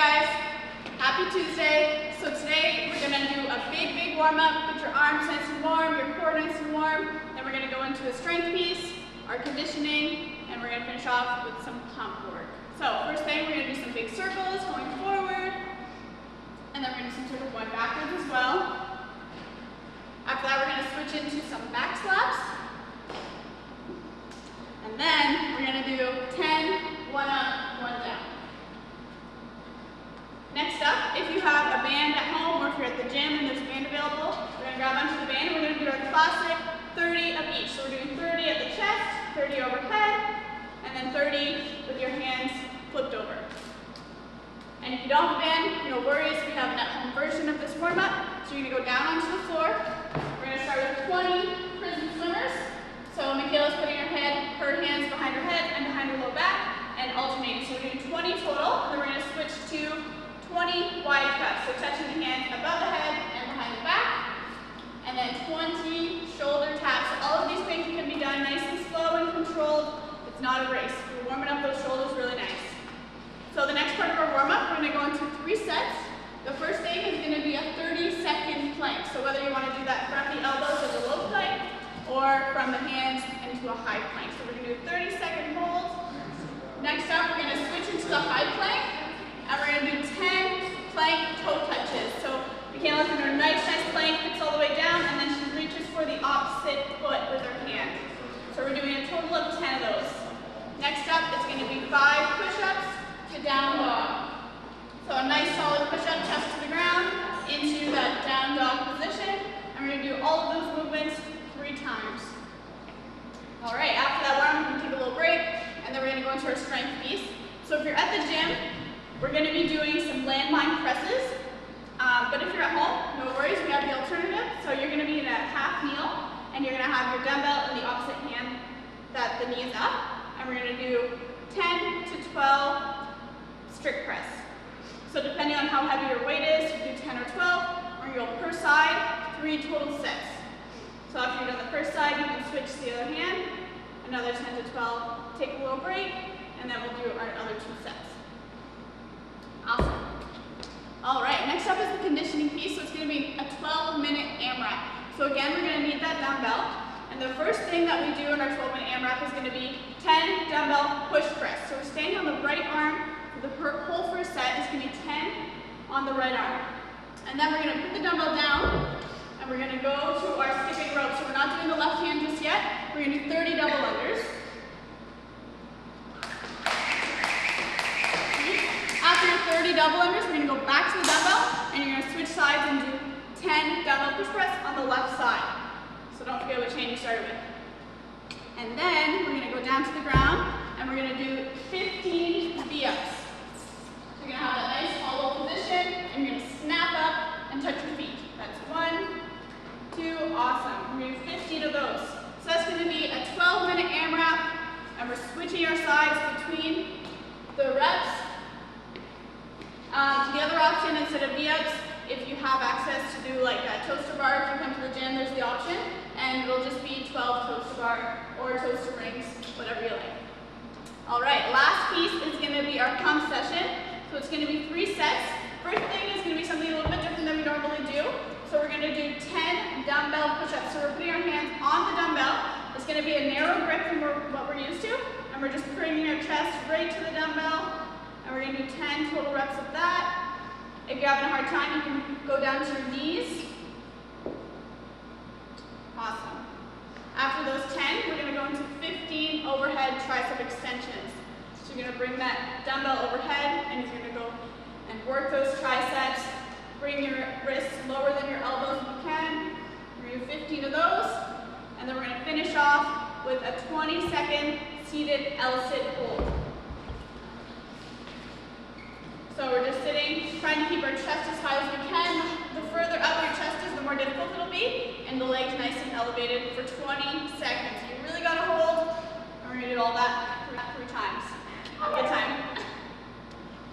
guys, happy Tuesday. So today we're gonna do a big warm-up. Get your arms nice and warm, your core nice and warm. Then we're gonna go into a strength piece, our conditioning, and we're gonna finish off with some pump work. So first thing, we're gonna do some big circles going forward, and then we're gonna do some circles going backwards as well. After that, we're gonna switch into some back slaps. And then we're gonna do 10, one up, one down. Next up, if you have a band at home or if you're at the gym and there's a band available, we're going to grab onto the band and we're going to do our classic 30 of each. So we're doing 30 at the chest, 30 overhead, and then 30 with your hands flipped over. And if you don't have a band, no worries, we have an at-home version of this warm-up. So you're going to go down onto the floor. We're going to start with 20 prison swimmers. So Michaela's putting her hands behind her head and behind her low back and alternating. So we're doing 20 total, and then we're going to switch to 20 wide cuts, so touching the hands above the head and behind the back, and then 20 shoulder taps. So all of these things can be done nice and slow and controlled. It's not a race. We're warming up those shoulders really nice. So the next part of our warm-up, we're going to go into 3 sets. The first thing is going to be a 30-second plank. So whether you want to do that from the elbows as a low plank or from the hands into a high plank. So we're going to do 30-second holds. Next up, we're going to switch into the high plank. And we're going to do 10 plank toe touches. So Michaela's going to do a nice plank, kicks all the way down, and then she reaches for the opposite foot with her hand. So we're doing a total of 10 of those. Next up, it's going to be 5 push-ups to down dog. So a nice solid push-up, chest to the ground, into that down dog position. And we're going to do all of those movements 3 times. All right, after that warm, we're going to take a little break, and then we're going to go into our strength piece. So if you're at the gym, we're going to be doing some landmine presses, but if you're at home, no worries, we have the alternative. So you're going to be in a half kneel, and you're going to have your dumbbell in the opposite hand that the knee is up, and we're going to do 10 to 12 strict press. So depending on how heavy your weight is, you do 10 or 12, or you go per side, 3 total sets. So after you've done the first side, you can switch to the other hand, another 10 to 12, take a little break, and then we'll do our other 2 sets. Awesome. All right, next up is the conditioning piece. So it's going to be a 12-minute AMRAP. So again, we're going to need that dumbbell. And the first thing that we do in our 12-minute AMRAP is going to be 10 dumbbell push press. So we're standing on the right arm. For the whole first set is going to be 10 on the right arm. And then we're going to put the dumbbell down, and we're going to go to our skipping rope. So we're not doing the left hand just yet. We're going to do 30 double unders. After your 30 double unders, we're going to go back to the dumbbell, and you're going to switch sides and do 10 dumbbell push press on the left side. So don't forget what chain you started with. And then we're going to go down to the ground, and we're going to do 15 V-ups. So you're going to have that nice hollow position, and you're going to snap up and touch your feet. That's 1, 2, awesome. We're going to do 15 of those. So that's going to be a 12-minute AMRAP, and we're switching our sides between the reps. The other option, instead of V-ups, if you have access to do like a toaster bar, if you come to the gym, there's the option, and it'll just be 12 toaster bar or toaster rings, whatever you like. All right, last piece is going to be our pump session. So it's going to be 3 sets. First thing is going to be something a little bit different than we normally do. So we're going to do 10 dumbbell push-ups. So we're putting our hands on the dumbbell. It's going to be a narrow grip from what we're used to, and we're just bringing our chest right to the dumbbell. And we're going to do 10 total reps of that. If you're having a hard time, you can go down to your knees. Awesome. After those 10, we're going to go into 15 overhead tricep extensions. So you're going to bring that dumbbell overhead, and you're going to go and work those triceps. Bring your wrists lower than your elbows if you can. We're going to do 15 of those. And then we're going to finish off with a 20-second seated L-sit hold. So we're just sitting, trying to keep our chest as high as we can. The further up your chest is, the more difficult it'll be. And the legs nice and elevated for 20 seconds. You really got to hold. And we're going to do all that 3 times. Have a good time.